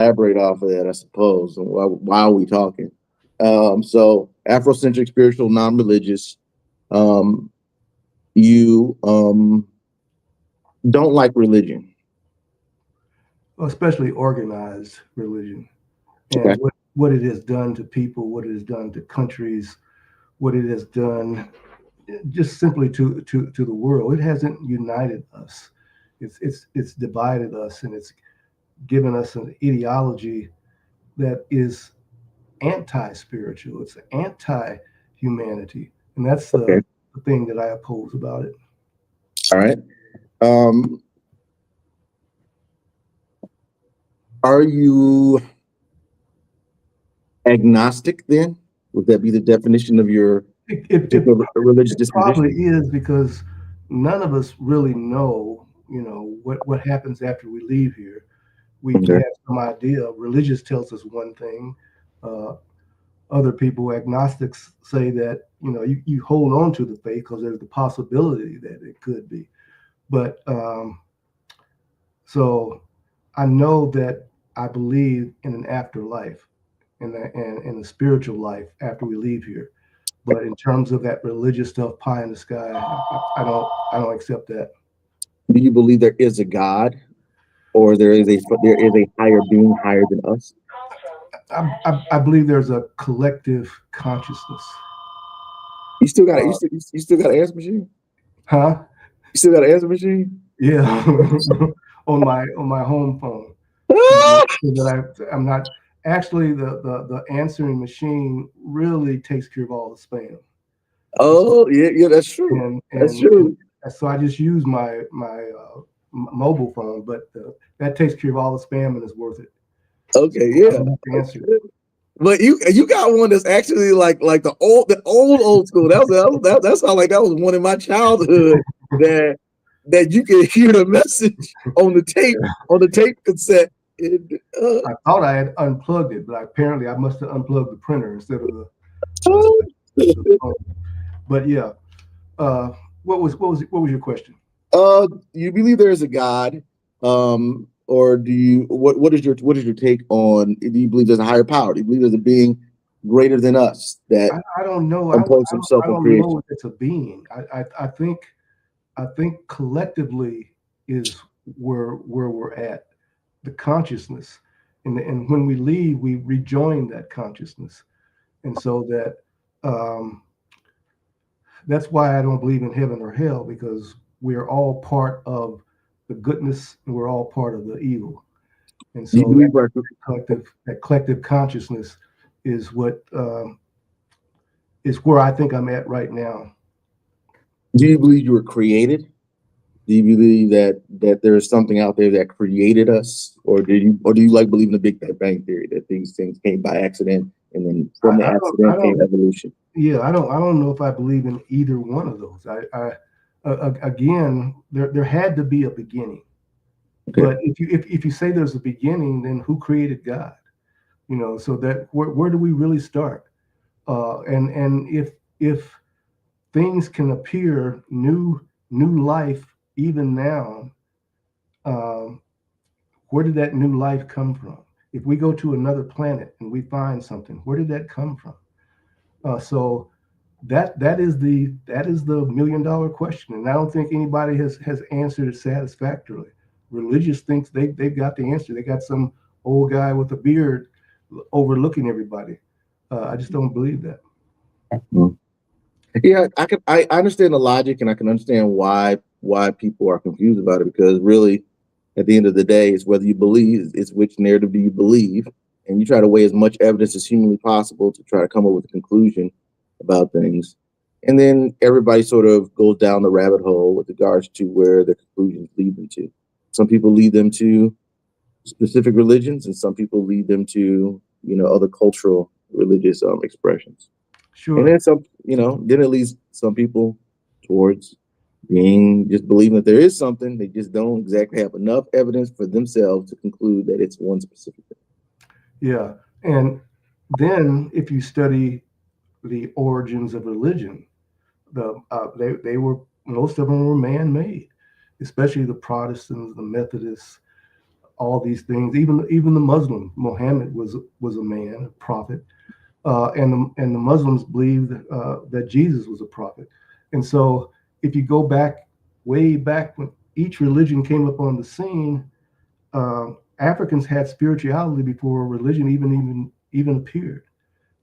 elaborate off of that, I suppose. Why are we talking? So Afrocentric, spiritual, non-religious. Um, you don't like religion. especially organized religion, and Okay. what it has done to people, what it has done to countries, what it has done just simply to the world. It hasn't united us. It's divided us, and it's given us an ideology that is anti-spiritual. It's anti-humanity, and that's Okay. the thing that I oppose about it. All right. Um, are you agnostic then? Would that be the definition of your particular religious It probably disposition? is because none of us really know, what happens after we leave here. We Okay. have some idea. Religious tells us one thing. Uh, Other people, agnostics, say that you hold on to the faith because there's the possibility that it could be. But so I know that I believe in an afterlife and in a spiritual life after we leave here. But in terms of that religious stuff, pie in the sky, I don't accept that. Do you believe there is a God, or there is a higher being higher than us? I believe there's a collective consciousness. You still got Uh, you still got an answer machine. huh? You still got an answer machine. Yeah, on my home phone. So that I'm not actually the answering machine really takes care of all the spam. And so Oh yeah, yeah, that's true. and That's and, true. and so I just use my mobile phone, but that takes care of all the spam and is worth it. So Okay, I yeah. don't have to answer it. Okay. But you got one that's actually like the old school. That sounds like that was one in my childhood that you could hear the message on the tape cassette. And, I thought I had unplugged it, but apparently I must have unplugged the printer instead of uh, uh, the phone. But yeah, uh, what was your question? you believe there is a God, or do you? What is your take on? Do you believe there's a higher power? Do you believe there's a being greater than us that I don't know. imposes himself I on don't know creation? if it's a being. I think collectively is where we're at, the consciousness, and when we leave, we rejoin that consciousness, and so um, that's why I don't believe in heaven or hell, because we are all part of the goodness and we're all part of the evil, and Do you so believe our that collective consciousness is what is where I think I'm at right now. Do you believe you were created? Do you believe that there is something out there that created us, or do you like believe in the Big Bang theory that these things came by accident and then I, from the I don't I accident came don't evolution? Yeah, I don't know if I believe in either one of those. Again, there had to be a beginning. Okay. But if you say there's a beginning, then who created God? So that where do we really start? And if things can appear new life even now, um, where did that new life come from? If we go to another planet and we find something, where did that come from? So that is the $1 million question, and I don't think anybody has answered it satisfactorily. Religious thinks they've got the answer. They got some old guy with a beard overlooking everybody. I just don't believe that. Mhm. Yeah, I understand the logic and I can understand why people are confused about it because really at the end of the day it's whether you believe it's which narrative do you believe, and you try to weigh as much evidence as humanly possible to try to come up with a conclusion about things, and then everybody sort of goes down the rabbit hole with regards to where the conclusions lead them to. Some people lead them to specific religions and some people lead them to other cultural religious expressions, and Sure. then then it leads some people towards being just believing that there is something. They just don't exactly have enough evidence for themselves to conclude that it's one specific thing. Yeah. And then if you study the origins of religion, they were, most of them were man-made, especially the Protestants, the Methodists, all these things. Even the Muslim Muhammad was a man, a prophet, and the Muslims believed that Jesus was a prophet. And so, if you go back way back when each religion came up on the scene, Africans had spirituality before religion even appeared.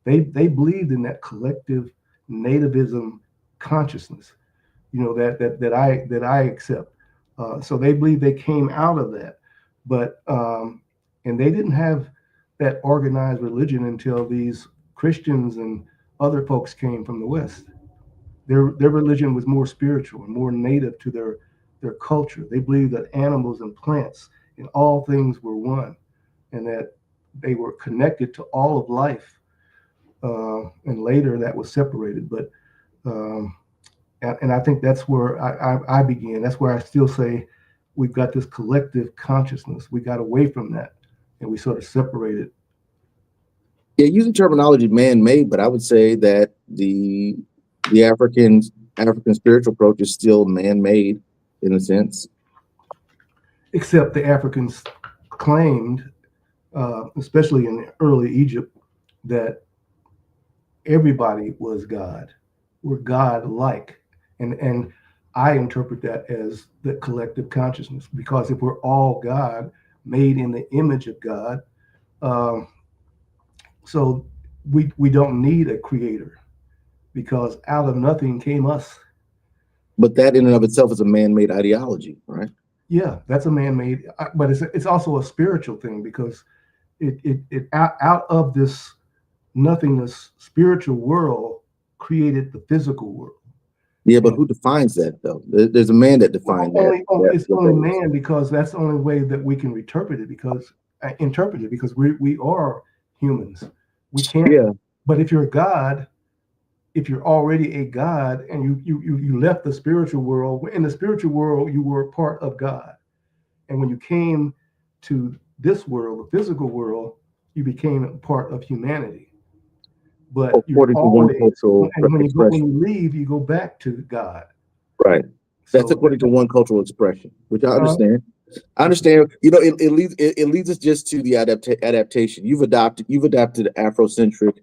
They believed in that collective nativism consciousness, that I accept. So they believe they came out of that, but and they didn't have that organized religion until these Christians and other folks came from the West. Their religion was more spiritual and more native to their culture. They believed that animals and plants and all things were one, and that they were connected to all of life. And later that was separated, but um, and I think that's where I began. That's where I still say we've got this collective consciousness. We got away from that, and we sort of separated. Yeah, using terminology man-made, but I would say that the African spiritual approach is still man-made in a sense. Except the Africans claimed, especially in early Egypt, that everybody was God. We're God-like, and I interpret that as the collective consciousness. Because if we're all God, made in the image of God, um, so we don't need a creator, because out of nothing came us. But that in and of itself is a man-made ideology, right? Yeah, that's a man-made, but it's also a spiritual thing, because it out of this nothingness spiritual world created the physical world. Yeah, but And who defines that though? There's a man that defined it's only man, because that's the only way that we can interpret it, because we are humans. We can't. Yeah, But if you're a God, if you're already a God, and you left the spiritual world, in the spiritual world you were part of God, and when you came to this world, the physical world, you became part of humanity. But you're according to one always, cultural and when expression, you leave, you go back to God. right? That's So according to one cultural expression, which I uh, understand. I understand. You know, it leads us just to the adaptation. You've adapted Afrocentric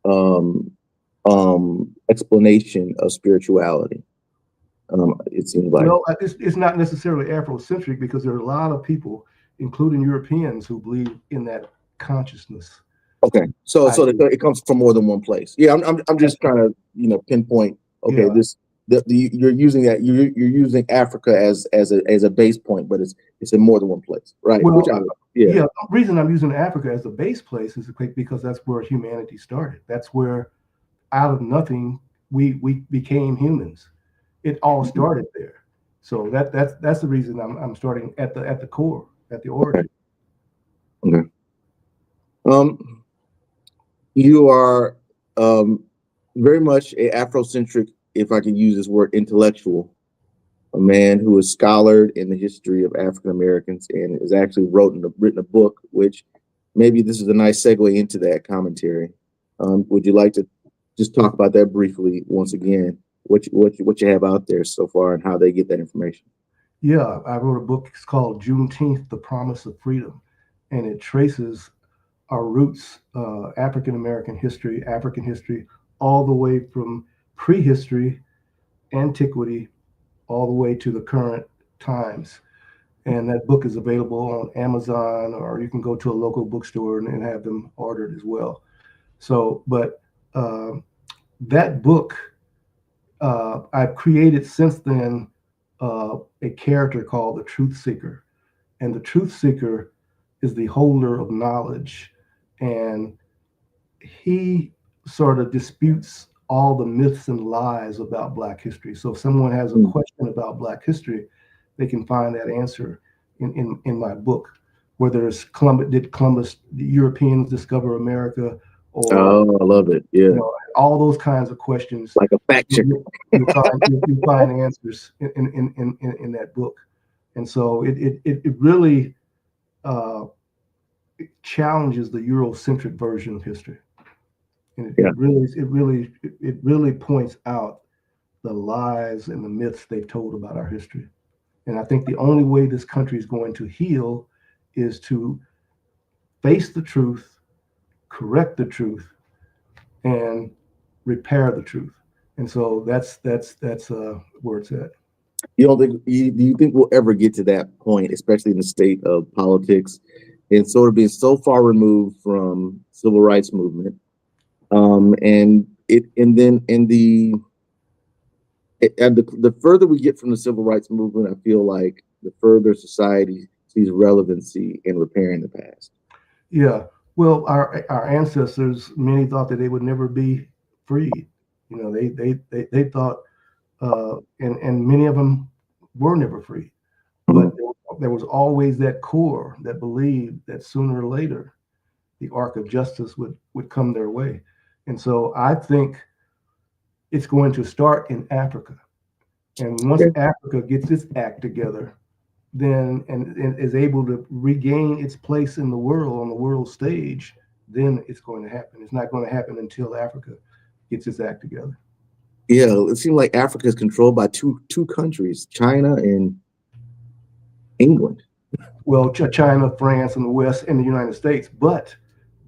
um, explanation of spirituality. It seems like. well, it's not necessarily Afrocentric, because there are a lot of people, including Europeans, who believe in that consciousness. Okay, so Idea. it comes from more than one place. Yeah, I'm just trying to pinpoint. Okay, Yeah. you're using that you're using Africa as a base point, but it's in more than one place, right? Well, Which yeah. yeah. The reason I'm using Africa as the base place is because that's where humanity started. That's where, out of nothing, we became humans. It all started there. So that's the reason I'm starting at the core, at the Okay. origin. Okay. Um, you are very much a Afrocentric, if I can use this word, intellectual, a man who is scholared in the history of African Americans and has actually written a book, which maybe this is a nice segue into that commentary. Would you like to just talk about that briefly once again? What you have out there so far and how they get that information? Yeah, I wrote a book. It's called Juneteenth: The Promise of Freedom, and it traces our roots, African history, all the way from prehistory, antiquity, all the way to the current times. And that book is available on Amazon, or you can go to a local bookstore and have them ordered as well. So, but uh, that book, I've created since then a character called the Truth Seeker. And the Truth Seeker is the holder of knowledge. And he sort of disputes all the myths and lies about Black history. So if someone has a Mm. question about Black history, they can find that answer in my book. Whether it's the Europeans discover America, or Oh, I love it. Yeah, all those kinds of questions, like a fact check. you'll find answers in that book. And so it really uh, challenges the Eurocentric version of history. And Yeah. it really points out the lies and the myths they've told about our history. And I think the only way this country is going to heal is to face the truth, correct the truth, and repair the truth. And so that's where it's at. You don't think do you think we'll ever get to that point, especially in the state of politics, and sort of being so far removed from civil rights movement, and it and then in the and the further we get from the civil rights movement, I feel like the further society sees relevancy in repairing the past. Yeah. Well, our ancestors, many thought that they would never be freed. You know, they thought, and many of them were never free. But Mhm. there was always that core that believed that sooner or later the arc of justice would come their way. And so I think it's going to start in Africa. And once Okay. Africa gets its act together, then and is able to regain its place in the world on the world stage, then it's going to happen. It's not going to happen until Africa gets its act together. Yeah, it seems like Africa is controlled by two countries, China and England. Well, China, France, and the West, and the United States, but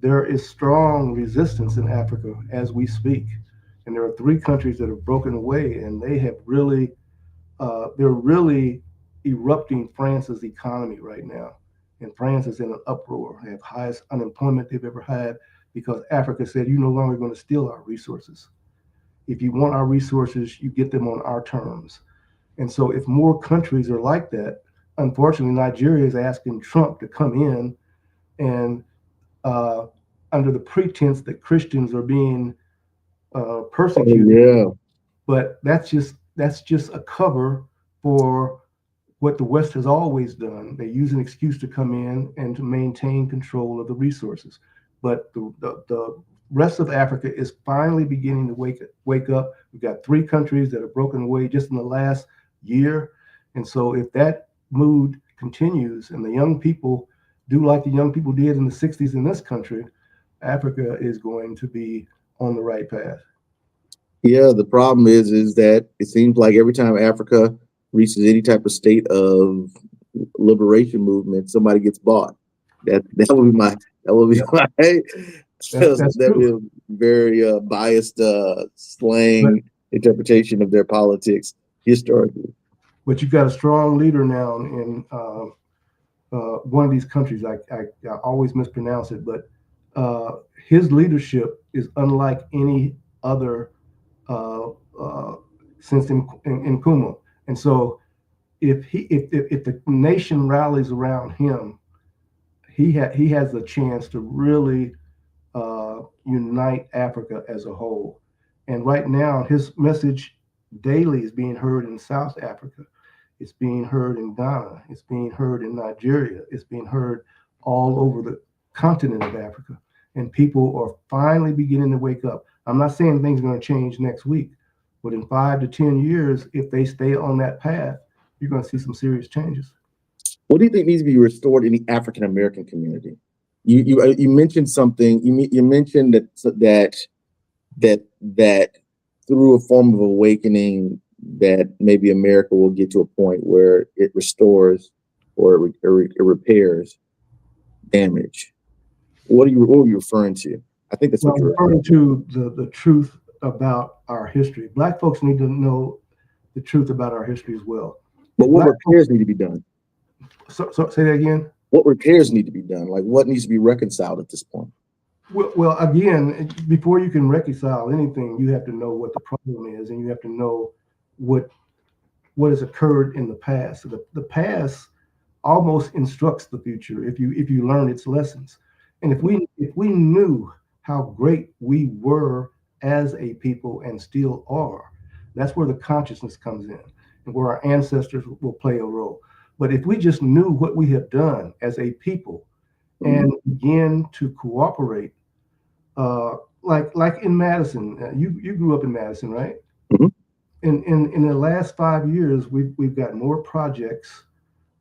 there is strong resistance in Africa as we speak. And there are three countries that have broken away, and they have really, they're really erupting France's economy right now. And France is in an uproar. They have highest unemployment they've ever had because Africa said, "You're no longer going to steal our resources. If you want our resources, you get them on our terms." And so, if more countries are like that, unfortunately, Nigeria is asking Trump to come in and, uh, under the pretense that Christians are being Oh persecuted, yeah. but that's just a cover for what the West has always done. They use an excuse to come in and to maintain control of the resources. But the rest of Africa is finally beginning to wake up. We've got three countries that have broken away just in the last year. And so if that mood continues and the young people do like the young people did in the 60s in this country, Africa is going to be on the right path. Yeah, the problem is that it seems like every time Africa reaches any type of state of liberation movement, somebody gets bought. That would be my that would be Yeah, my that's that would be true. a very biased But slang interpretation of their politics historically. but you've got a strong leader now in one of these countries. I always mispronounce it, but his leadership is unlike any other uh, uh, since in Kuma. And so, if the nation rallies around him, he has a chance to really unite Africa as a whole. And right now, his message daily is being heard in South Africa. It's being heard in Ghana. It's being heard in Nigeria. It's being heard all over the continent of Africa. And people are finally beginning to wake up. I'm not saying things are going to change next week, but in 5 to 10 years, if they stay on that path, you're going to see some serious changes. What do you think needs to be restored in the African American community? You mentioned something. You mentioned that through a form of awakening that maybe America will get to a point where it restores or it repairs damage. What are you referring to? I think that's Well, what I'm you're referring referring to. to the truth about our history. Black folks need to know the truth about our history as well. But If what black folks, repairs need to be done? so say that again. What repairs need to be done? Like what needs to be reconciled at this point? Well, again, before you can reconcile anything, you have to know what the problem is, and you have to know what what has occurred in the past. So the past almost instructs the future if you learn its lessons. And if we knew how great we were as a people and still are, that's where the consciousness comes in and where our ancestors will play a role. But if we just knew what we have done as a people Mhm. and begin to cooperate, like in Madison, you grew up in Madison, right? Mhm. In the last 5 years, we've got more projects,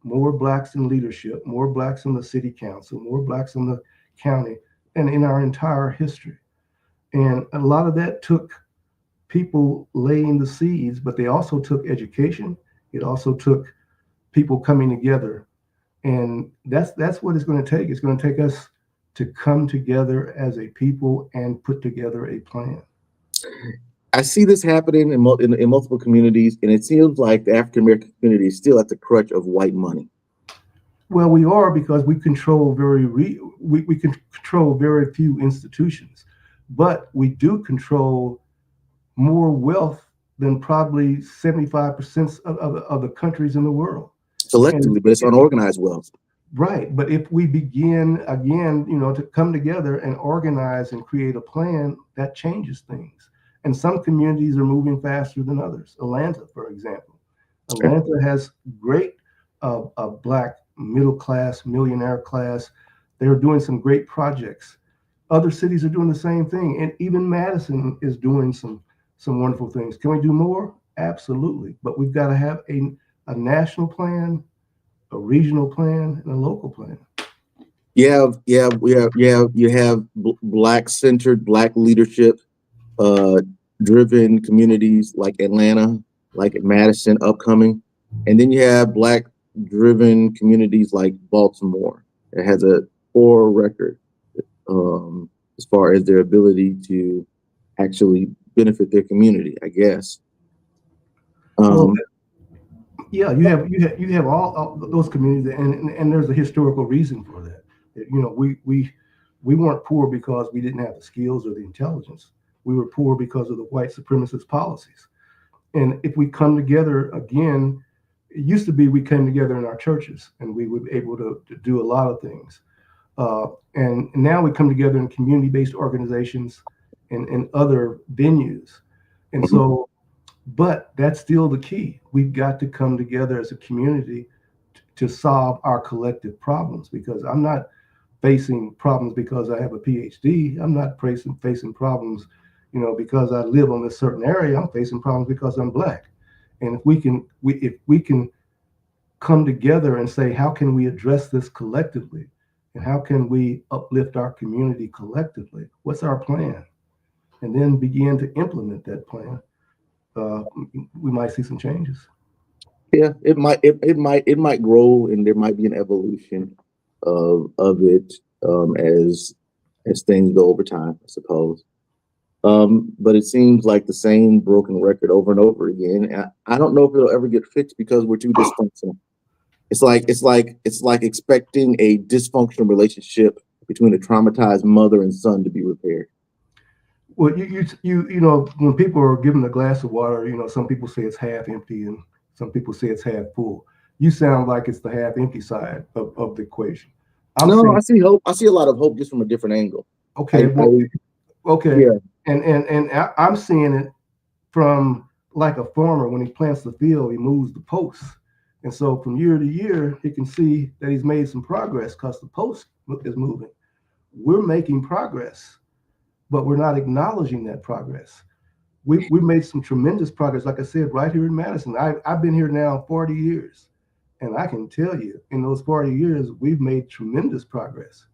more blacks in leadership, more blacks in the city council, more blacks in the county, and in our entire history. And a lot of that took people laying the seeds, but they also took education. It also took people coming together And that's what it's going to take. It's going to take us to come together as a people and put together a plan. I see this happening in multiple communities, and it seems like the African American community is still at the crutch of white money. Well, we are because we control we can control very few institutions, but we do control more wealth than probably 75% of the countries in the world. And Collectively, but it's unorganized wealth. right, but if we begin again, to come together and organize and create a plan, that changes things. And some communities are moving faster than others. Atlanta, for example, Okay. Atlanta has great black middle class, millionaire class. They're doing some great projects. Other cities are doing the same thing, and even Madison is doing some wonderful things. Can we do more? Absolutely, but we've got to have a national plan, a regional plan, and a local plan. You have black centered, black leadership, uh, driven communities like Atlanta, like Madison, upcoming, and then you have black driven communities like Baltimore. It has a poor record, as far as their ability to actually benefit their community, I guess. Well, Um, yeah, you have all those communities, and there's a historical reason for that. We weren't poor because we didn't have the skills or the intelligence. We were poor because of the white supremacist policies. And if we come together again, it used to be we came together in our churches and we were able to do a lot of things. And now we come together in community-based organizations and other venues. And mhm. so, but that's still the key. We've got to come together as a community to solve our collective problems, because I'm not facing problems because I have a PhD. I'm not facing problems, because I live on this certain area. I'm facing problems because I'm black. And if we can come together and say, how can we address this collectively? And how can we uplift our community collectively? What's our plan? And then begin to implement that plan. Uh, we might see some changes. Yeah, it might grow, and there might be an evolution of it, as things go over time, I suppose. But it seems like the same broken record over and over again. And I don't know if it'll ever get fixed because we're too dysfunctional. It's like expecting a dysfunctional relationship between a traumatized mother and son to be repaired. Well, when people are given a glass of water, some people say it's half empty and some people say it's half full. You sound like it's the half empty side of the equation. I'm No, I saying, see hope. I see a lot of hope just from a different angle. okay, I well, okay, Yeah. and I'm seeing it from like a farmer when he plants the field, he moves the posts, and so from year to year, he can see that he's made some progress because the post is moving. We're making progress, but we're not acknowledging that progress. We made some tremendous progress, like I said, right here in Madison. I've been here now 40 years, and I can tell you, in those 40 years, we've made tremendous progress.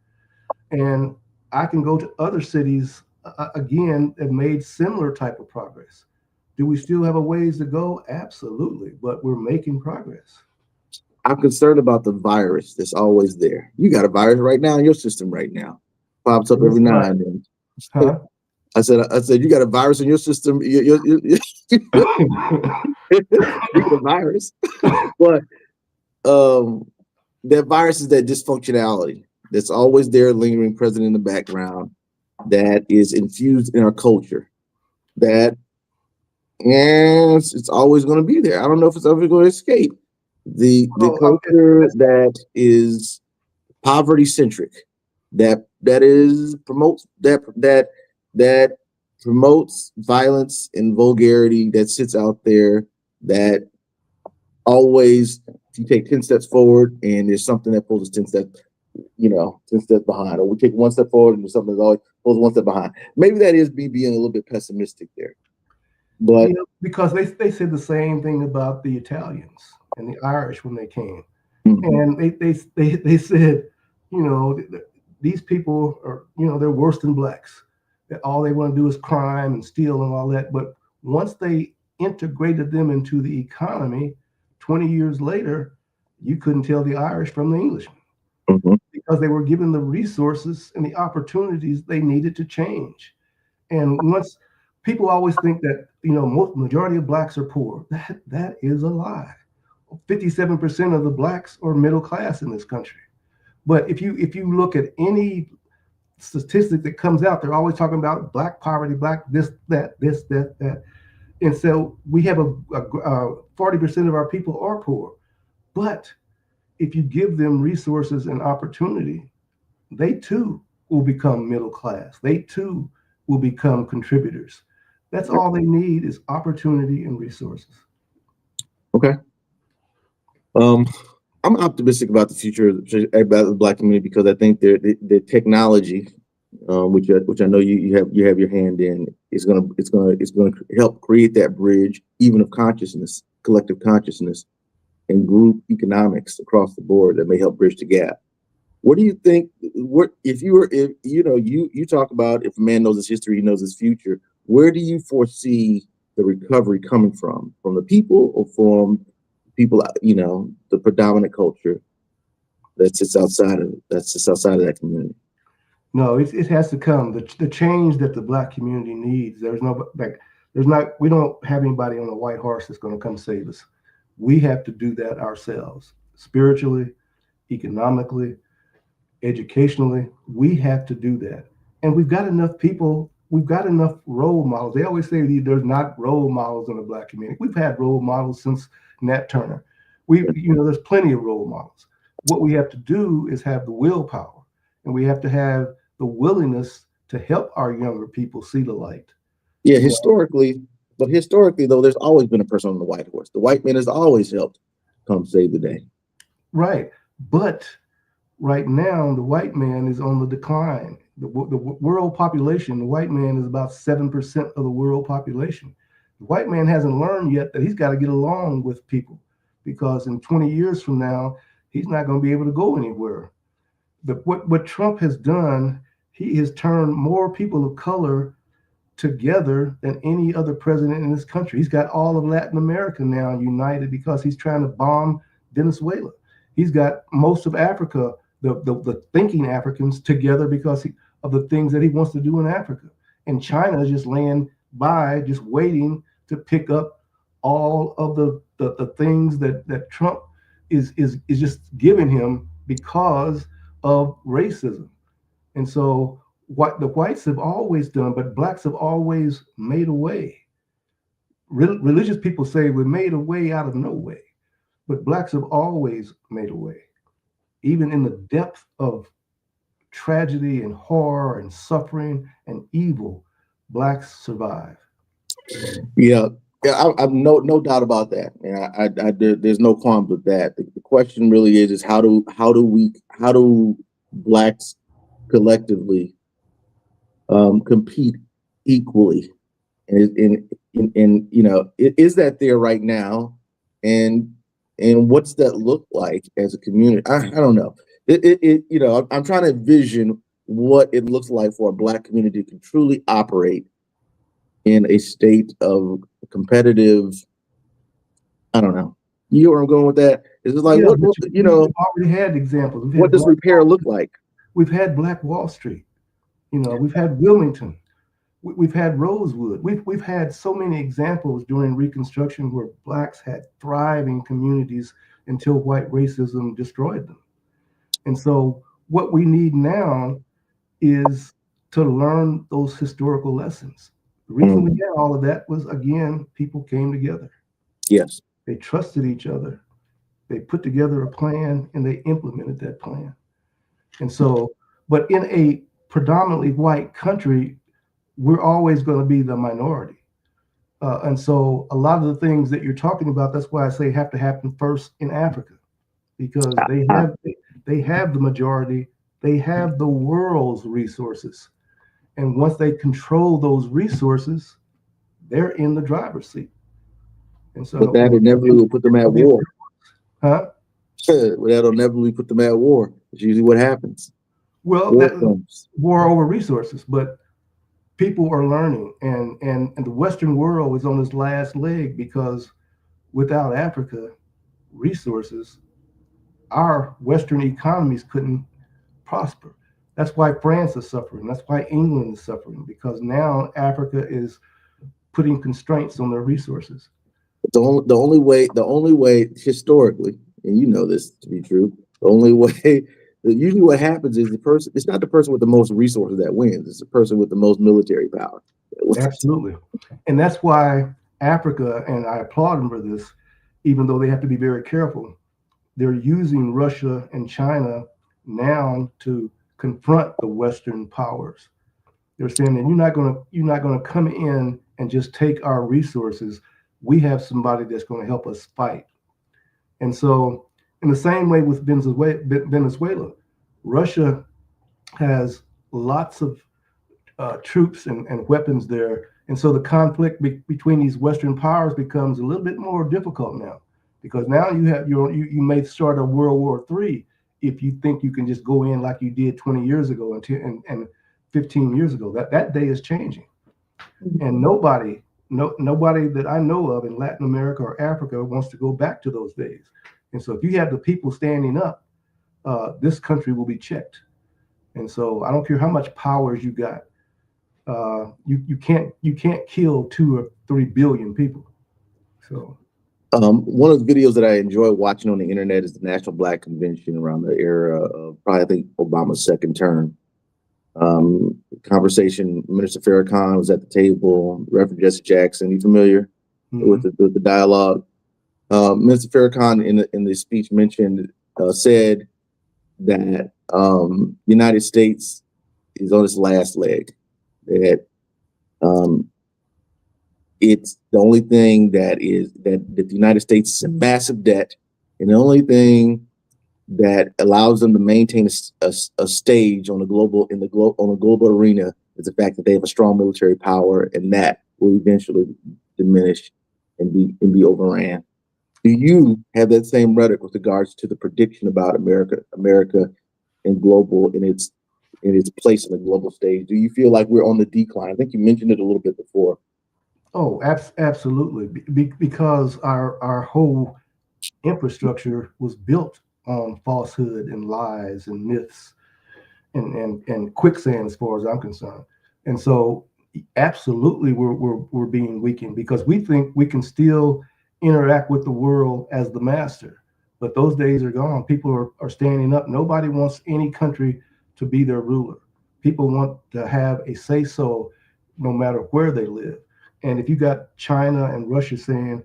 And I can go to other cities again that made similar type of progress. Do we still have a ways to go? Absolutely, but we're making progress. I'm concerned about the virus that's always there. You got a virus right now in your system right now. Pops up What's every the now virus? and then. Huh? I said, you got a virus in your system. You got a virus, but um, that virus is that dysfunctionality that's always there, lingering, present in the background, that is infused in our culture. That it's always going to be there. I don't know if it's ever going to escape. The Well, culture that is poverty centric, that is promotes that promotes violence and vulgarity, that sits out there, that always, if you take 10 steps forward and there's something that pulls us 10 steps, 10 steps behind, or we take one step forward and there's something that always pulls one step behind. Maybe that is me being a little bit pessimistic there, but because they said the same thing about the Italians and the Irish when they came, mhm. and they said, you know, these people are, they're worse than blacks. That all they want to do is crime and steal and all that. But once they integrated them into the economy, 20 years later, you couldn't tell the Irish from the Englishman Mhm. because they were given the resources and the opportunities they needed to change. And once people always think that most majority of blacks are poor, that is a lie. 57% of the blacks are middle class in this country. But if you look at any statistic that comes out, they're always talking about black poverty, black this, that. And so we have 40% of our people are poor. But if you give them resources and opportunity, they too will become middle class. They too will become contributors. That's all they need is opportunity and resources. Okay. Um, I'm optimistic about the future about the Black community because I think the technology, which I know you have your hand in, is gonna help create that bridge, even of consciousness, collective consciousness, and group economics across the board that may help bridge the gap. What do you think? What if you talk about if a man knows his history, he knows his future. Where do you foresee the recovery coming from? From the people or from people? The predominant culture that sits outside of that community. No, it has to come. The change that the black community needs. There's not. We don't have anybody on a white horse that's going to come save us. We have to do that ourselves, spiritually, economically, educationally. We have to do that, and we've got enough people. We've got enough role models. They always say there's not role models in the black community. We've had role models since Nat Turner. There's plenty of role models. What we have to do is have the willpower, and we have to have the willingness to help our younger people see the light. Yeah, You know, historically though, there's always been a person on the white horse. The white man has always helped come save the day. right? But right now, the white man is on the decline. The world population, the white man is about 7% of the world population. The white man hasn't learned yet that he's got to get along with people because in 20 years from now, he's not going to be able to go anywhere. What Trump has done, he has turned more people of color together than any other president in this country. He's got all of Latin America now united because he's trying to bomb Venezuela. He's got most of Africa, the thinking Africans, together because of the things that he wants to do in Africa. And China is just laying by, just waiting to pick up all of the things that Trump is just giving him because of racism. And so what the whites have always done, but blacks have always made a way. Religious people say we made a way out of no way, but blacks have always made a way. Even in the depth of tragedy and horror and suffering and evil, blacks survive. Yeah, yeah, I've no doubt about that. Yeah, there's no qualms with that. The question really is how do blacks collectively compete equally, and is that there right now, and what's that look like as a community? I don't know. I'm trying to envision what it looks like for a black community to truly operate in a state of competitive. I don't know. You know where I'm going with that? Is it like Yeah, what but what we've already had examples. what does repair look like? We've had Black Wall Street. We've had Wilmington. We've had Rosewood. We've had so many examples during Reconstruction where blacks had thriving communities until white racism destroyed them. And so what we need now is to learn those historical lessons. The reason we Mhm. had all of that was, again, people came together. Yes. They trusted each other. They put together a plan and they implemented that plan. And so, but in a predominantly white country, we're always going to be the minority. And so a lot of the things that you're talking about, that's why I say have to happen first in Africa, because they have the majority, they have the world's resources. And once they control those resources, they're in the driver's seat. And But so that inevitably will put them at war. huh? Well, that'll inevitably put them at war. It's usually what happens. Well, War that comes. war over resources, but people are learning, and the Western world is on its last leg because without Africa, resources our Western economies couldn't prosper. That's why France is suffering. That's why England is suffering, because now Africa is putting constraints on their resources. The only way historically, and you know this to be true, the only way usually what happens is it's not the person with the most resources that wins, it's the person with the most military power that wins. Absolutely. And that's why Africa, and I applaud them for this, even though they have to be very careful, they're using Russia and China now to confront the Western powers. They're saying that you're not gonna come in and just take our resources. We have somebody that's going to help us fight. And so, in the same way with Venezuela, Russia has lots of troops and weapons there. And so the conflict between these Western powers becomes a little bit more difficult now, because now you may start a World War III if you think you can just go in like you did 20 years ago and 15 years ago. That day is changing, and nobody that I know of in Latin America or Africa wants to go back to those days. And so if you have the people standing up, this country will be checked. And so I don't care how much powers you got, you can't kill 2 or 3 billion people. So One of the videos that I enjoy watching on the internet is the National Black Convention around the era of probably I think Obama's second term. Conversation. Minister Farrakhan was at the table. Reverend Jesse Jackson. You familiar with the dialogue? Minister Farrakhan in the speech mentioned said that the United States is on its last leg. That it's the only thing that the United States is in massive debt, and the only thing that allows them to maintain a stage on a global arena is the fact that they have a strong military power, and that will eventually diminish and be overran. Do you have that same rhetoric with regards to the prediction about America and global in its place on the global stage? Do you feel like we're on the decline? I think you mentioned it a little bit before. Oh, absolutely. Because our whole infrastructure was built on falsehood and lies and myths and quicksand, as far as I'm concerned. And so, absolutely, we're being weakened because we think we can still interact with the world as the master. But those days are gone. People are standing up. Nobody wants any country to be their ruler. People want to have a say so no matter where they live. And if you got China and Russia saying,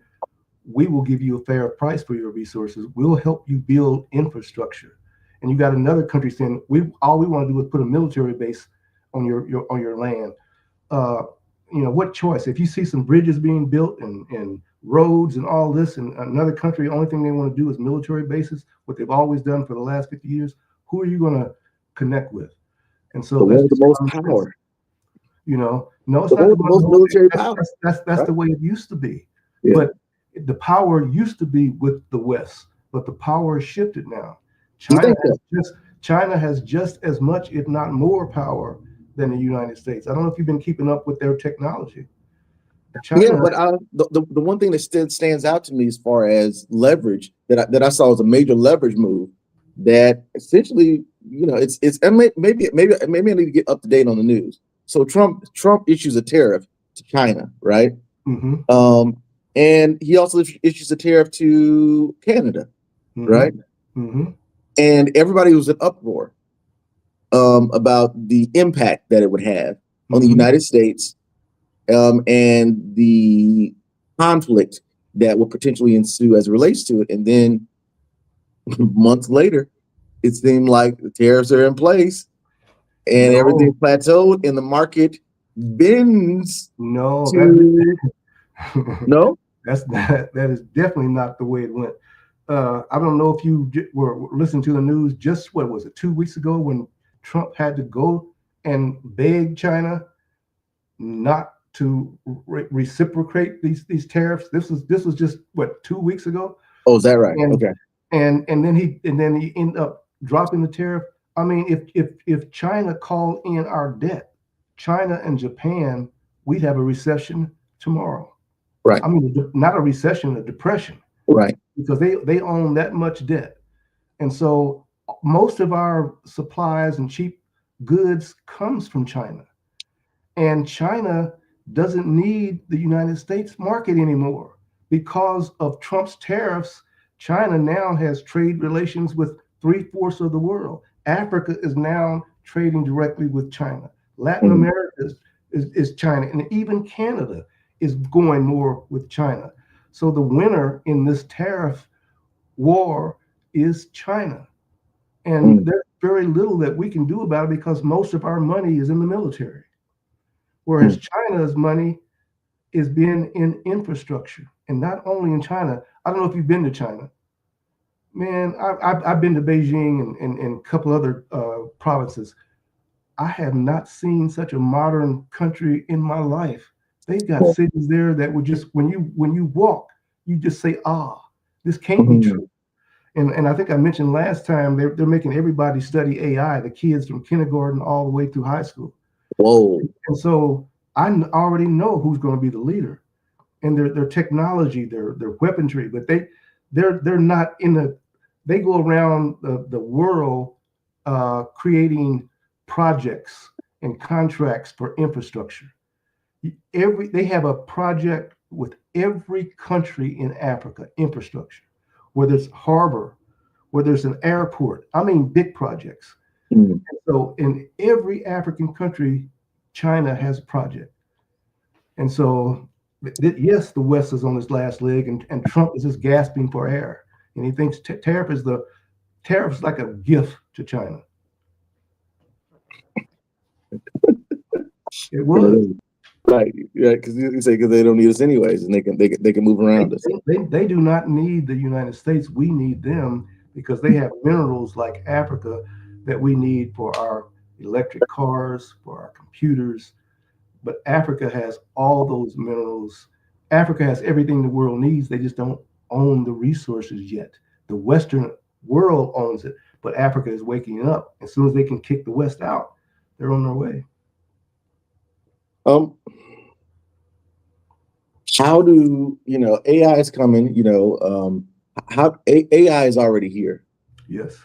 we will give you a fair price for your resources, we'll help you build infrastructure. And you got another country saying, all we want to do is put a military base on your land. What choice? If you see some bridges being built and roads and all this, and another country, the only thing they want to do is military bases, what they've always done for the last 50 years, who are you going to connect with? And so The one that's with the just most common sense. power. No, it's The not one with the about most military power. That's Right? the way it used to be. Yeah. But the power used to be with the West, but the power has shifted now. Do you China think so? China has just as much, if not more, power than the United States. I don't know if you've been keeping up with their technology. Yeah, China, but the one thing that still stands out to me as far as leverage that I saw as a major leverage move that essentially, it's maybe I need to get up to date on the news. So Trump issues a tariff to China, right? hmm And he also issues a tariff to Canada, hmm right? hmm And everybody was in uproar about the impact that it would have on the hmm United States, and the conflict that would potentially ensue as it relates to it. And then months later, it seemed like the tariffs are in place and everything no, plateaued and the market bends no, to no. that is definitely not the way it went. I don't know if you were listening to the news. Just what was it, 2 weeks ago, when Trump had to go and beg China not to reciprocate these tariffs. This was just what, 2 weeks ago, Oh, is that right? and Okay. and then he ended up dropping the tariff. I mean, if China called in our debt, China and Japan, we'd have a recession tomorrow. Right. I mean, not a recession, a depression, Right. because they own that much debt. And so most of our supplies and cheap goods comes from China. And China doesn't need the United States market anymore. Because of Trump's tariffs, China now has trade relations with three-fourths of the world. Africa is now trading directly with China. Latin Mhm. America is China, and even Canada is going more with China. So the winner in this tariff war is China. And Mhm. there's very little that we can do about it because most of our money is in the military, whereas Mhm. China's money is being in infrastructure, and not only in China. I don't know if you've been to China, man. I've been to Beijing and a couple other provinces. I have not seen such a modern country in my life. They've got cities there that would just when you walk, you just say, ah, this can't be Mhm. true. And I think I mentioned last time they're making everybody study AI, the kids from kindergarten all the way through high school. Whoa. And so already know who's going to be the leader and their technology, their weaponry, but they're not in the. They go around the world creating projects and contracts for infrastructure. They have a project with every country in Africa infrastructure, whether it's harbor, whether it's an airport. I mean, big projects. Mhm. So in every African country, China has a project. And so, yes, the West is on its last leg, and Trump is just gasping for air. And he thinks tariff is like a gift to China. It was. Right, yeah, because you say because they don't need us anyways, and they can move They, around us. they do not need the United States. We need them because they have minerals like Africa that we need for our electric cars, for our computers. But Africa has all those minerals. Africa has everything the world needs. They just don't own the resources yet. The Western world owns it, but Africa is waking up. As soon as they can kick the West out, they're on their way. Um, how do AI is coming? AI is already here. Yes.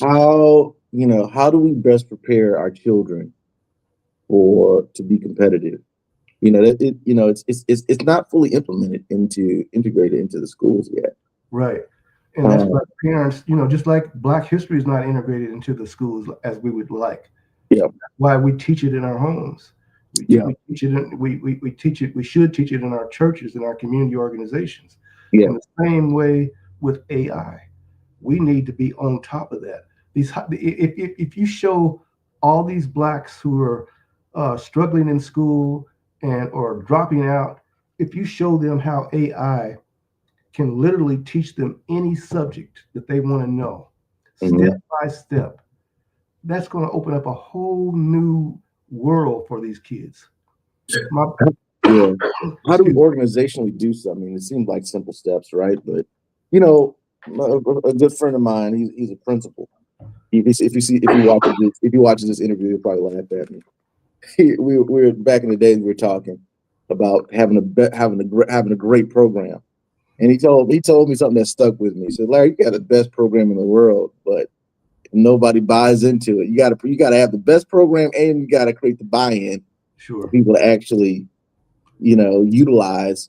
How do we best prepare our children for to be competitive? It's not fully integrated into the schools yet. Right. And that's Uh, why parents, just like Black history is not integrated into the schools as we would like. yeah, Why we teach it in our homes. yeah, We teach it we teach it, we should teach it in our churches, in our community organizations. yeah. In the same way with AI. We need to be on top of that. If you show all these blacks who are struggling in school and or dropping out, if you show them how AI can literally teach them any subject that they want to know, step Mhm. by step, that's going to open up a whole new world for these kids. My, Yeah. How do we excuse me. organizationally do something? I mean, it seems like simple steps, right? But you know, a good friend of mine, he's a principal. If he watches this interview, he'll probably laugh at me. We were back in the days we were talking about having a great program, and he told me something that stuck with me. He said, "Larry, you got the best program in the world, but nobody buys into it. You gotta have the best program, and you gotta create the buy-in for Sure. people to actually utilize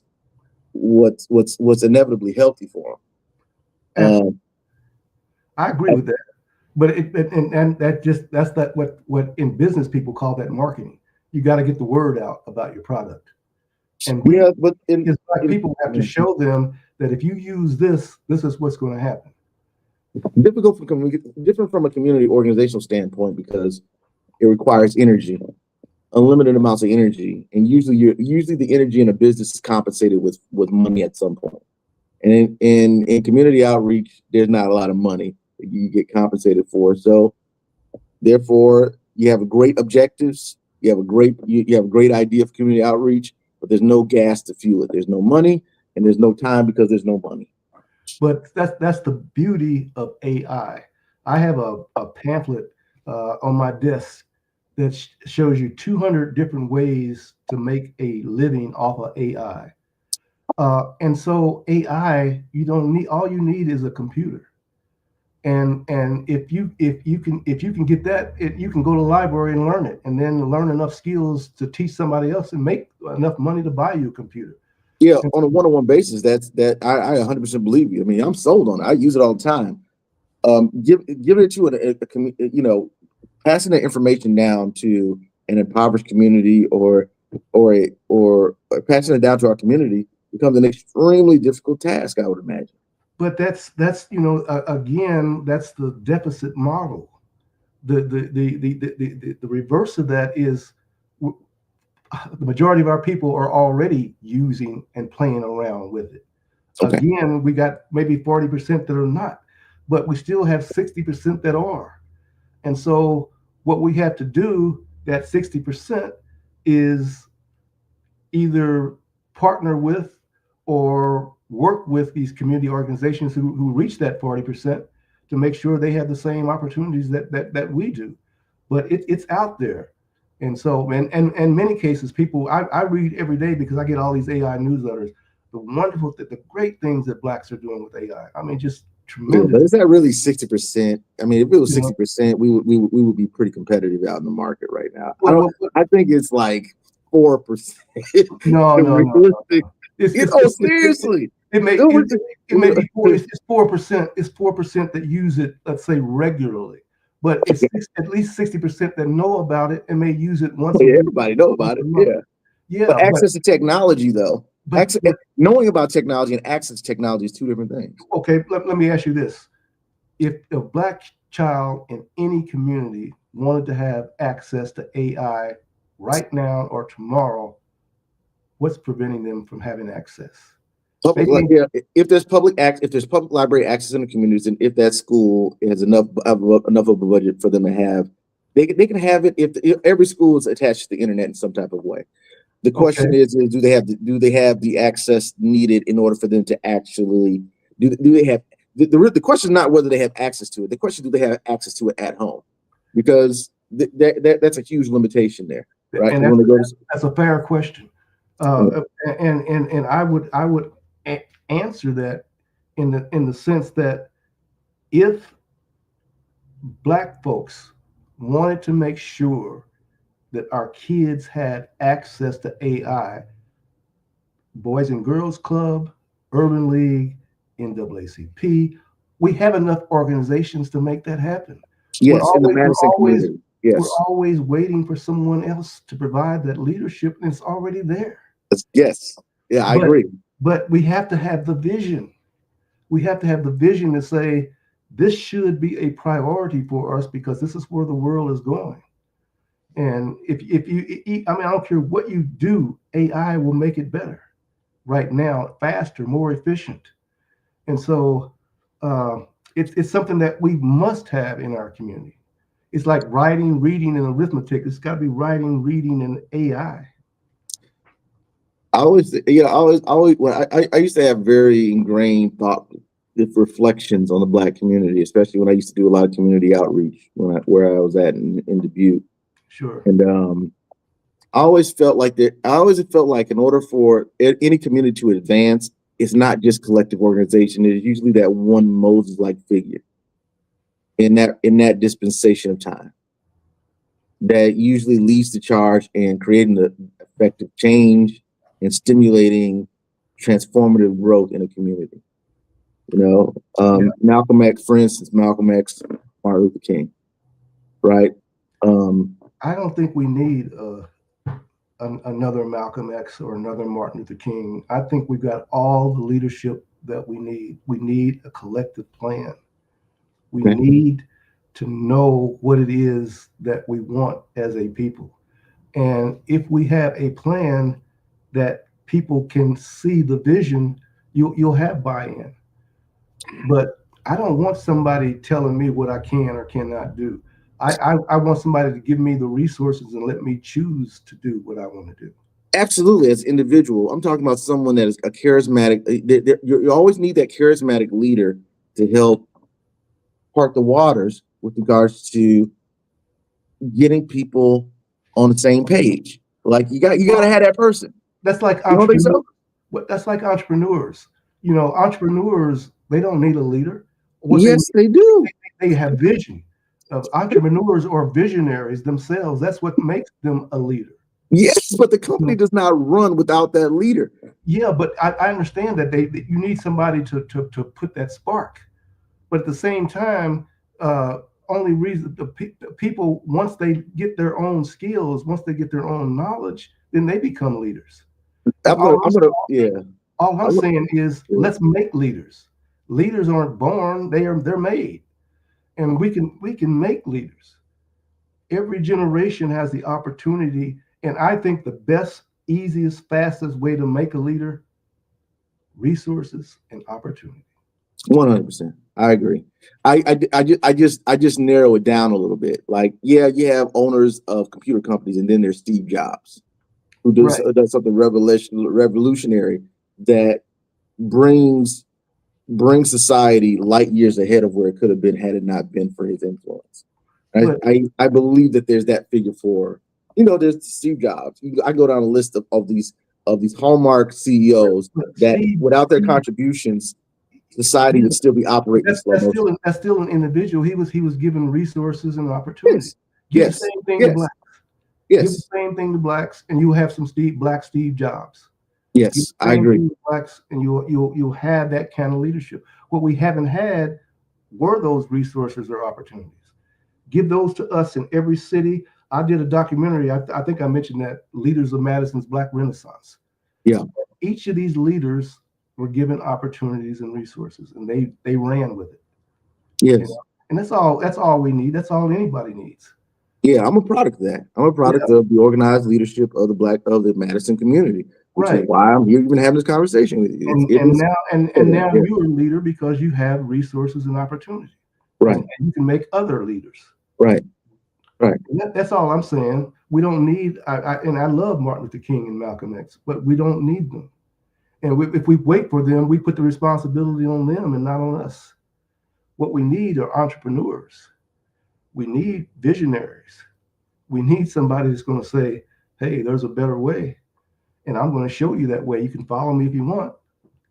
what's inevitably healthy for them." Absolutely. I agree with that. But and that's what in business people call that marketing. You got to get the word out about your product. And we Yeah, but as black people have to show them that if you use this, this is what's going to happen. different from a community organizational standpoint because it requires energy, unlimited amounts of energy, and usually the energy in a business is compensated with money at some point. And in community outreach, there's not a lot of money that you get compensated for. So therefore, you have great objectives, you have a great idea of community outreach, but there's no gas to fuel it. There's no money, and there's no time because there's no money. But that's the beauty of AI. I have a pamphlet on my desk that shows you 200 different ways to make a living off of AI. And so AI, you don't need all you need is a computer. And if you can get that, you can go to the library and learn it, and then learn enough skills to teach somebody else and make enough money to buy you a computer. Yeah, And, on a one-on-one basis, I 100% believe you. I mean, I'm sold on it. I use it all the time. Giving it to passing that information down to an impoverished community or passing it down to our community becomes an extremely difficult task, I would imagine. but that's again, that's the deficit model. The reverse of that is the majority of our people are already using and playing around with it. Okay. Again, we got maybe 40% that are not, but we still have 60% that are. And so what we have to do, that 60%, is either partner with or work with these community organizations who reach that 40% to make sure they have the same opportunities that we do. But it's out there. And so, and many cases, people, I read every day because I get all these AI newsletters, the great things that Blacks are doing with AI. I mean, just Yeah, tremendous. but is that really 60%? I mean, if it was You know, 60%, we would be pretty competitive out in the market right now. well, I think it's like 4%. no, no, no, no. Realistic. It's Seriously. it may It it, was just- it may be 4. It's 4%. It's 4% that use it, let's say, regularly, but it's at least 60% that know about it and may use it once a yeah, week, everybody know once about a it. month. Yeah. Yeah, But access to technology, though, but knowing about technology and access to technology is two different things. okay. Let me ask you this: if a Black child in any community wanted to have access to AI right now or tomorrow, what's preventing them from having access? They may, Yeah, if there's public library access in the communities, and if that school has enough of a budget for them to have, they can have it if every school is attached to the internet in some type of way. The okay, question is do they have the access needed in order for them to actually do they have the question is not whether they have access to it. The question is, do they have access to it at home? Because that's a huge limitation there, right? and Because when they go to that's a fair question. And I would answer that in the sense that if Black folks wanted to make sure that our kids had access to AI, Boys and Girls Club, Urban League, NAACP, we have enough organizations to make that happen. We're yes, in the always we're Madison always community, we're yes. always waiting for someone else to provide that leadership, and it's already there. Yes. Yeah, I But agree. but we have to have the vision. We have to have the vision to say this should be a priority for us because this is where the world is going. And if you, I mean, I don't care what you do, AI will make it better. Right now, faster, more efficient. And so it's something that we must have in our community. It's like writing, reading, and arithmetic. It's got to be writing, reading, and AI. I always, yeah, always. When I used to have very ingrained thought reflections on the Black community, especially when I used to do a lot of community outreach where I was at in Dubuque, Sure. and I always felt like that. I always felt like in order for any community to advance, it's not just collective organization. It's usually that one Moses-like figure in that dispensation of time that usually leads the charge in creating the effective change and stimulating transformative growth in a community. Yeah. Malcolm X, for instance, Malcolm X, Martin Luther King, right? I don't think we need another Malcolm X or another Martin Luther King. I think we've got all the leadership that we need. We need a collective plan. We Okay. need to know what it is that we want as a people. And if we have a plan that people can see the vision, you'll have buy-in. But I don't want somebody telling me what I can or cannot do. I want somebody to give me the resources and let me choose to do what I want to do. Absolutely, as an individual, I'm talking about someone that is a charismatic. You always need that charismatic leader to help part the waters with regards to getting people on the same page. Like you got to have that person. That's like You don't think entrepreneurs. so? That's like entrepreneurs. Entrepreneurs, they don't need a leader. What they Yes, need, they do. they have vision. Entrepreneurs or visionaries themselves. That's what makes them a leader. Yes, but the You company know, does not run without that leader. yeah, but I understand that you need somebody to put that spark. But at the same time, uh, only reason the people, once they get their own skills, once they get their own knowledge, then they become leaders. And Yeah. all I'm I'm gonna, saying is yeah. let's make leaders. Leaders aren't born; they're made, and we can make leaders. Every generation has the opportunity, and I think the best, easiest, fastest way to make a leader: resources and opportunity. 100%. I agree. I just narrow it down a little bit. Like, yeah, you have owners of computer companies, and then there's Steve Jobs, who Right. does something revolutionary that brings society light years ahead of where it could have been had it not been for his influence. But I believe that there's that figure for, there's Steve Jobs. I go down a list of these hallmark CEOs that without their Steve, contributions, society yeah, would still be operating in that's slow motion. that's still an individual. He was given resources and opportunity. Yes, Give the yes, same thing to yes, blacks. Give the yes, same thing to blacks, and you have some Black Steve Jobs. Give yes. the I same agree. thing to blacks, and you'll have that kind of leadership. What we haven't had were those resources or opportunities. Give those to us in every city. I did a documentary. I think I mentioned that, Leaders of Madison's Black Renaissance. Yeah. Each of these leaders were given opportunities and resources, and they ran with it. You Yes. know, and that's all we need. That's all anybody needs. Yeah, I'm a product of that. I'm a Yeah, product of the organized leadership of the Madison community, which is right. why I'm here even having this conversation with you. And It and is now and yeah, now yeah, you're a leader because you have resources and opportunity, right, and you can make other leaders. right, right. And that's all I'm saying. We don't need. And I love Martin Luther King and Malcolm X, but we don't need them. And if we wait for them, we put the responsibility on them and not on us. What we need are entrepreneurs. We need visionaries. We need somebody that's going to say, "Hey, there's a better way, and I'm going to show you that way. You can follow me if you want."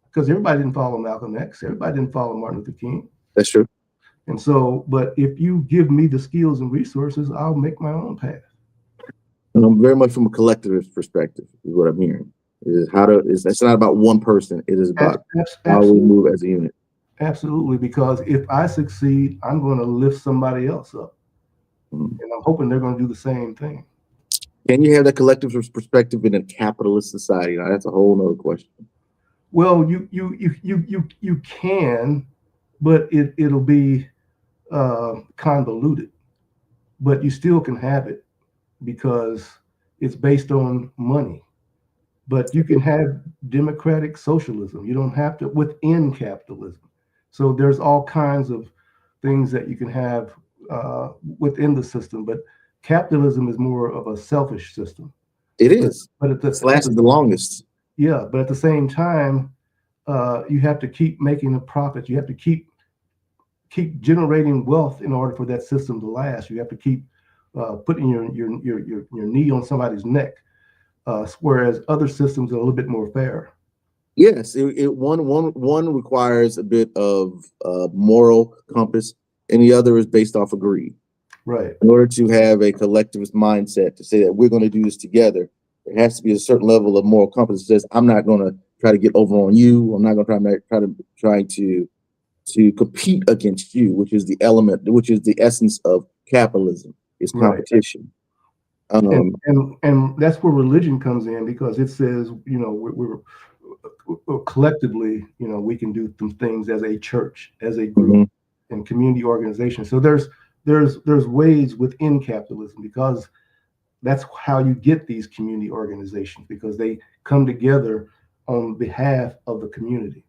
Because everybody didn't follow Malcolm X. Everybody didn't follow Martin Luther King. That's true. And so, but if you give me the skills and resources, I'll make my own path. And I'm very much from a collectivist perspective, is what I'm hearing. It is how to. It's not about one person. It is about how we Absolutely, move as a unit. absolutely. Because if I succeed, I'm going to lift somebody else up, Mhm. and I'm hoping they're going to do the same thing. Can you have that collective perspective in a capitalist society? Now, that's a whole nother question. Well, you can, but it'll be convoluted. But you still can have it because it's based on money. But you can have democratic socialism. You don't have to within capitalism. So there's all kinds of things that you can have within the system. But capitalism is more of a selfish system. It But is. but It's lasted the longest. yeah, but at the same time, you have to keep making a profit. You have to keep generating wealth in order for that system to last. You have to keep putting your knee on somebody's neck, whereas other systems are a little bit more fair. Yes, one requires a bit of moral compass, and the other is based off of greed. Right. In order to have a collectivist mindset to say that we're going to do this together, there has to be a certain level of moral compass that says, I'm not going to try to get over on you. I'm not going to try to compete against you, which is the element, which is the essence of capitalism, is Right. competition. And Um, and that's where religion comes in because it says, we're collectively, we can do some things as a church, as a group, mhm. and community organization. So there's ways within capitalism because that's how you get these community organizations because they come together on behalf of the community.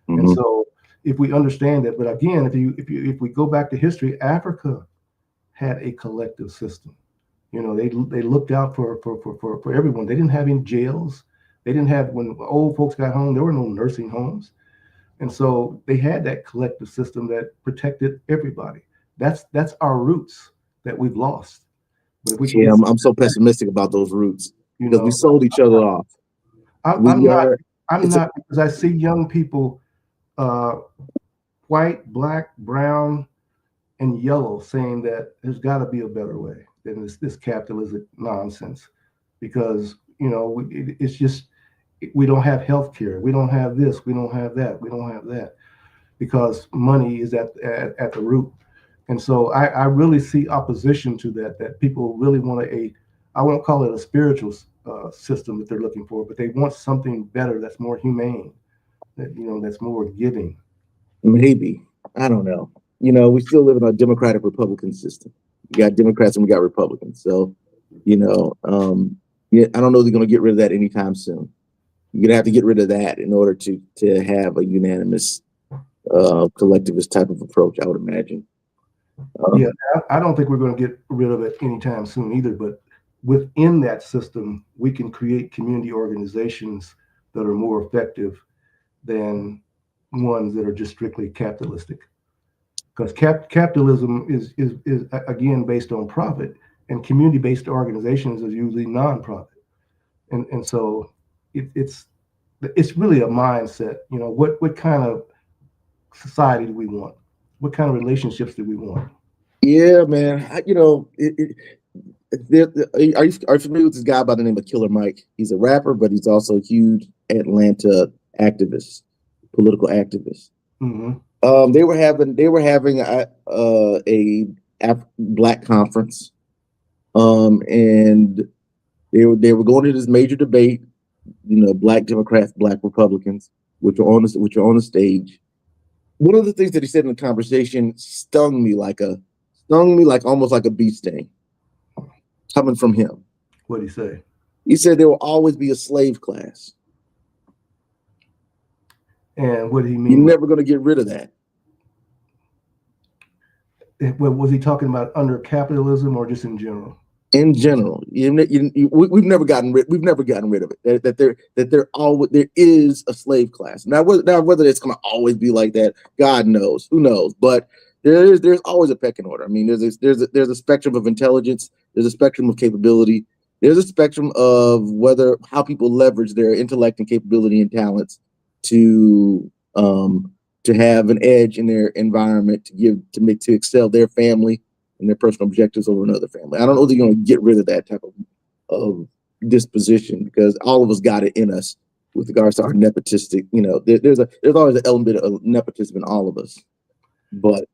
And Mhm. so if we understand that, but again, if we go back to history, Africa had a collective system. They looked out for everyone. They didn't have any jails. They didn't have when old folks got home. There were no nursing homes, and so they had that collective system that protected everybody. That's our roots that we've lost. But if we can Yeah, get, I'm so pessimistic about those roots you because we know, sold each other off. I'm We not. are. I'm It's a, not because I see young people uh, white, black, brown, and yellow, saying that there's got to be a better way than this capitalistic nonsense, because it's just, we don't have health care, we don't have this, we don't have that, we don't have that, because money is at the root. And so I really see opposition to that. That people really want I won't call it a spiritual system that they're looking for, but they want something better that's more humane, that that's more giving. Maybe. I don't know. We still live in a Democratic Republican system. We got Democrats and we got Republicans. So, yeah, I don't know they're going to get rid of that anytime soon. You're going to have to get rid of that in order to have a unanimous collectivist type of approach, I would imagine. Yeah, I don't think we're going to get rid of it anytime soon either. But within that system, we can create community organizations that are more effective than ones that are just strictly capitalistic. Because capitalism is again based on profit, and community-based organizations is usually non-profit. And so it's really a mindset. What kind of society do we want? What kind of relationships do we want? Yeah, man. Are you familiar with this guy by the name of Killer Mike? He's a rapper, but he's also a huge Atlanta activist, political activist. Mm-hmm. They were having a Black conference, and they were going to this major debate. Black Democrats, Black Republicans, which are on the stage. One of the things that he said in the conversation stung me like almost like a bee sting coming from him. What did he say? He said there will always be a slave class. And what did he mean? You're never going to get rid of that. What was he talking about, under capitalism or just in general? In general, we've never gotten rid of it. There is a slave class. Now whether it's going to always be like that, God knows, who knows. But there's always a pecking order. I mean, there's a spectrum of intelligence. There's a spectrum of capability. There's a spectrum of how people leverage their intellect and capability and talents to have an edge in their environment, to excel their family and their personal objectives over another family. I don't know if they're going to get rid of that type of disposition, because all of us got it in us with regards to our nepotistic. There's always an element of nepotism in all of us. But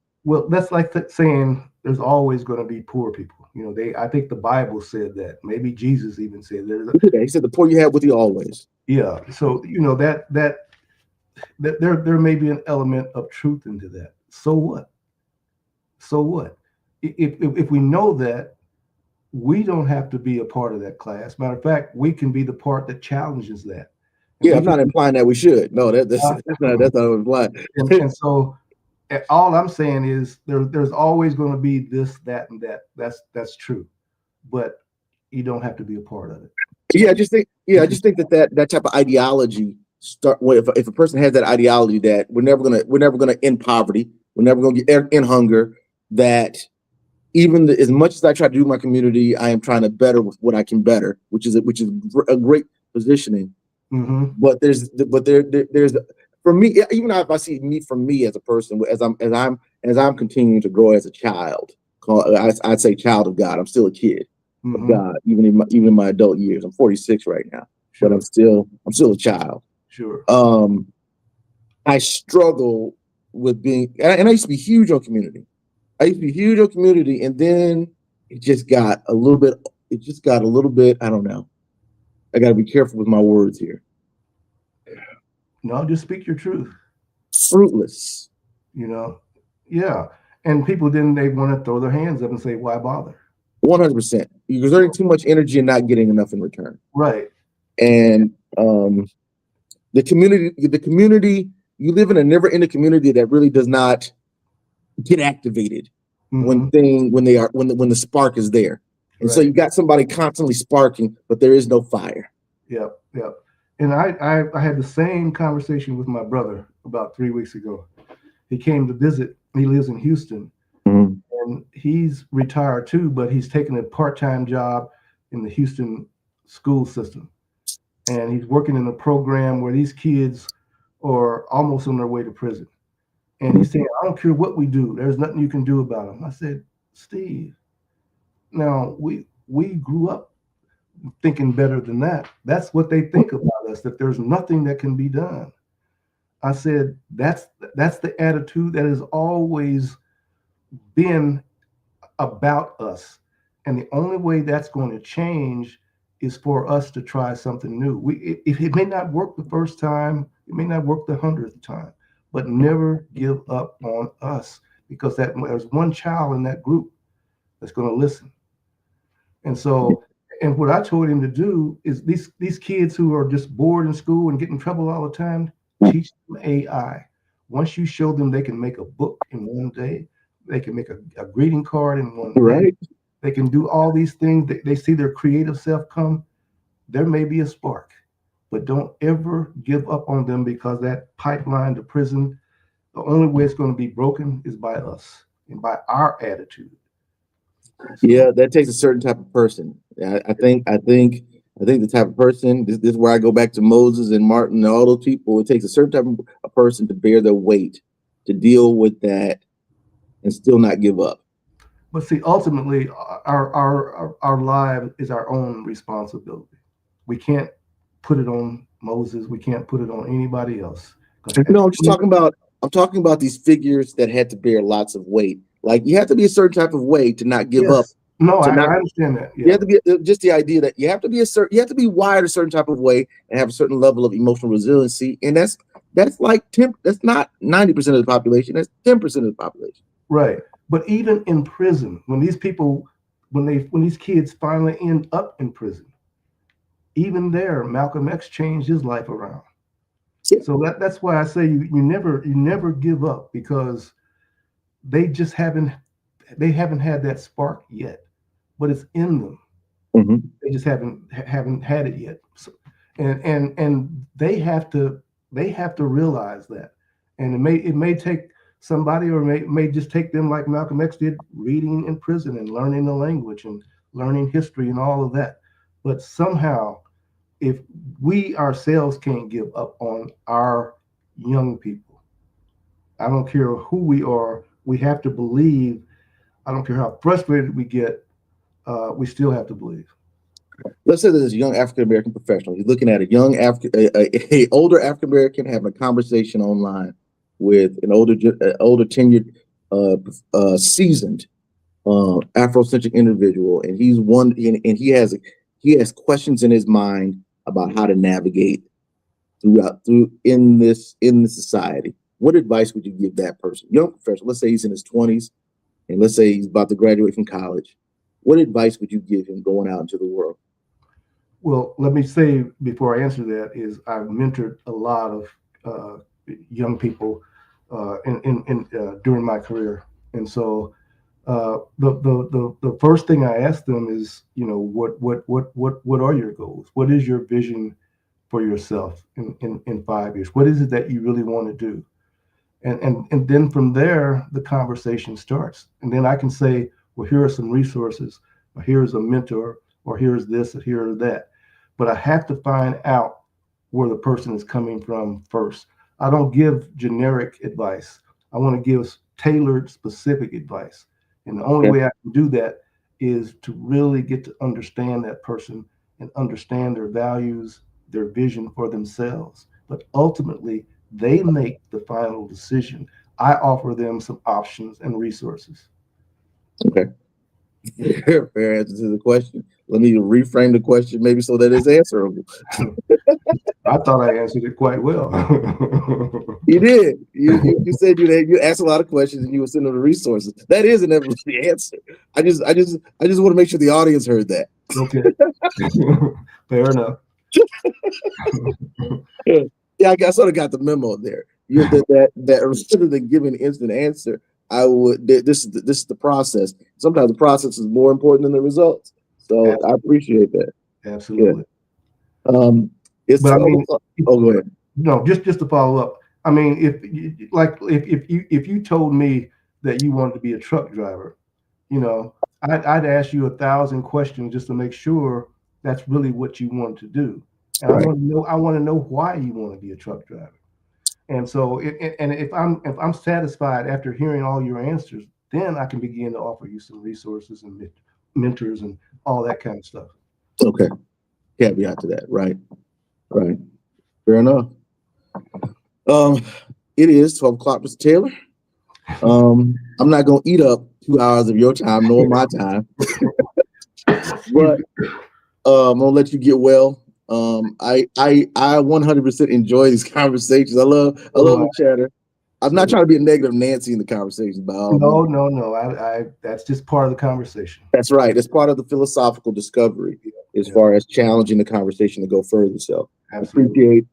that's like saying there's always going to be poor people. I think the Bible said that. Maybe Jesus even said that. He said the poor you have with you always. Yeah. So that there may be an element of truth into that. So what? So what? If we know that, we don't have to be a part of that class. Matter of fact, we can be the part that challenges that. Yeah, I'm not implying that we should. No, that's not implying. And so all I'm saying is there's always going to be this, that, and that. That's true, but you don't have to be a part of it. I just think that type of ideology if a person has that ideology that we're never gonna end poverty, we're never gonna end hunger, that even as much as I try to do my community, I am trying to better with what I can better, which is a great positioning. Mm-hmm. But there's for me, even if I see me as a person, as I'm continuing to grow as a child, I'd say child of God. I'm still a kid of God, even in my adult years. I'm 46 right now, but I'm still a child. Sure. I struggle with being, and I used to be huge on community. And then it just got a little bit. I don't know. I got to be careful with my words here. No, just speak your truth. Fruitless. Yeah. And people they want to throw their hands up and say, why bother? 100%. You're exerting too much energy and not getting enough in return. Right. And the community, you live in a never-ending community that really does not get activated when the spark is there. And so you got somebody constantly sparking, but there is no fire. Yep. And I had the same conversation with my brother about 3 weeks ago. He came to visit. He lives in Houston, and he's retired too, but he's taken a part-time job in the Houston school system. And he's working in a program where these kids are almost on their way to prison. And he's saying, I don't care what we do. There's nothing you can do about them. I said, Steve, now we grew up thinking better than that. That's what they think about us, that there's nothing that can be done. I said, that's the attitude that has always been about us. And the only way that's going to change is for us to try something new. It may not work the first time, it may not work the 100th time, but never give up on us, because there's one child in that group that's going to listen. And so, and what I told him to do is these kids who are just bored in school and get in trouble all the time, teach them AI. Once you show them they can make a book in one day, they can make a greeting card in one day, Right. they can do all these things. They see their creative self come. There may be a spark, but don't ever give up on them, because that pipeline to prison, the only way it's going to be broken is by us and by our attitude. So, Yeah, that takes a certain type of person. I think the type of person. This is where I go back to Moses and Martin and all those people. It takes a certain type of a person to bear their weight, to deal with that, and still not give up. but see, ultimately, our life is our own responsibility. We can't put it on Moses. We can't put it on anybody else. Because No, I'm just talking about. I'm talking about these figures that had to bear lots of weight. Like you have to be a certain type of way to not give up. yes, no, To not I understand that. You Yeah, have to be just the idea that you have to be a certain, you have to be wired a certain type of way and have a certain level of emotional resiliency, and that's like 10. That's not 90% of the population. That's 10% of the population. right. But even in prison, when these people, when these kids finally end up in prison, even there, Malcolm X changed his life around. Yeah. So that's why I say you never give up, because they just haven't had that spark yet, but it's in them. Mhm. They just haven't had it yet. So, and they have to realize that, and it may take somebody, or may just take them like Malcolm X did, reading in prison and learning the language and learning history and all of that. But somehow, if we ourselves can't give up on our young people, I don't care who we are, we have to believe. I don't care how frustrated we get, we still have to believe. Let's say there's a young African American professional. He's looking at a young a older African American having a conversation online with an older tenured, seasoned, Afrocentric individual, and he has questions in his mind about how to navigate through in this society. What advice would you give that person, young professional? Let's say he's in his 20s, and let's say he's about to graduate from college. What advice would you give him going out into the world? Well, let me say before I answer that is I've mentored a lot of young people during my career, and so the first thing I ask them is, what are your goals? What is your vision for yourself in 5 years? What is it that you really want to do? And then from there the conversation starts, and then I can say, well, here are some resources, or here's a mentor, or here's this, or here's that. But I have to find out where the person is coming from first. I don't give generic advice. I want to give tailored, specific advice, and the only Okay. way I can do that is to really get to understand that person and understand their values, their vision for themselves. But ultimately, they make the final decision. I offer them some options and resources. Okay. Fair answer to the question. Let me reframe the question, maybe so that it's answerable. I thought I answered it quite well. You did. You said you asked a lot of questions and you were sending the resources. That is inevitably the answer. I just want to make sure the audience heard that. Okay. Fair enough. Yeah, I sort of got the memo there. You that rather than giving an instant answer, I would. This is the process. Sometimes the process is more important than the results. So I appreciate that. Yeah. Absolutely. It's But I 12 mean, o'clock. Oh, go ahead. no, just to follow up. I mean, if you told me that you wanted to be a truck driver, I'd ask you 1,000 questions just to make sure that's really what you want to do. And I Right. want to know why you want to be a truck driver. And so, and if I'm satisfied after hearing all your answers, then I can begin to offer you some resources and mentors and all that kind of stuff. Okay. Caveat to that. Right. Right. Fair enough. It is 12 o'clock, Mr. Taylor. I'm not gonna eat up 2 hours of your time nor my time. But I'm gonna let you get well. I 100% enjoy these conversations. I love the chatter. I'm not trying to be a negative Nancy in the conversation, but no. I that's just part of the conversation. That's right. It's part of the philosophical discovery as far as challenging the conversation to go further. So Absolutely.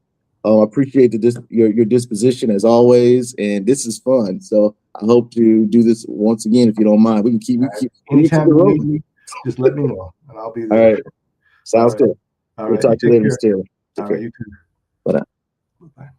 I appreciate your disposition as always, and this is fun. So I hope to do this once again if you don't mind. We can keep anytime it you need rolling. me, just let me know and I'll be there. All right. Sounds good. All We'll right. talk to you later, Mr. Taylor. All right, you too. Bye. Bye.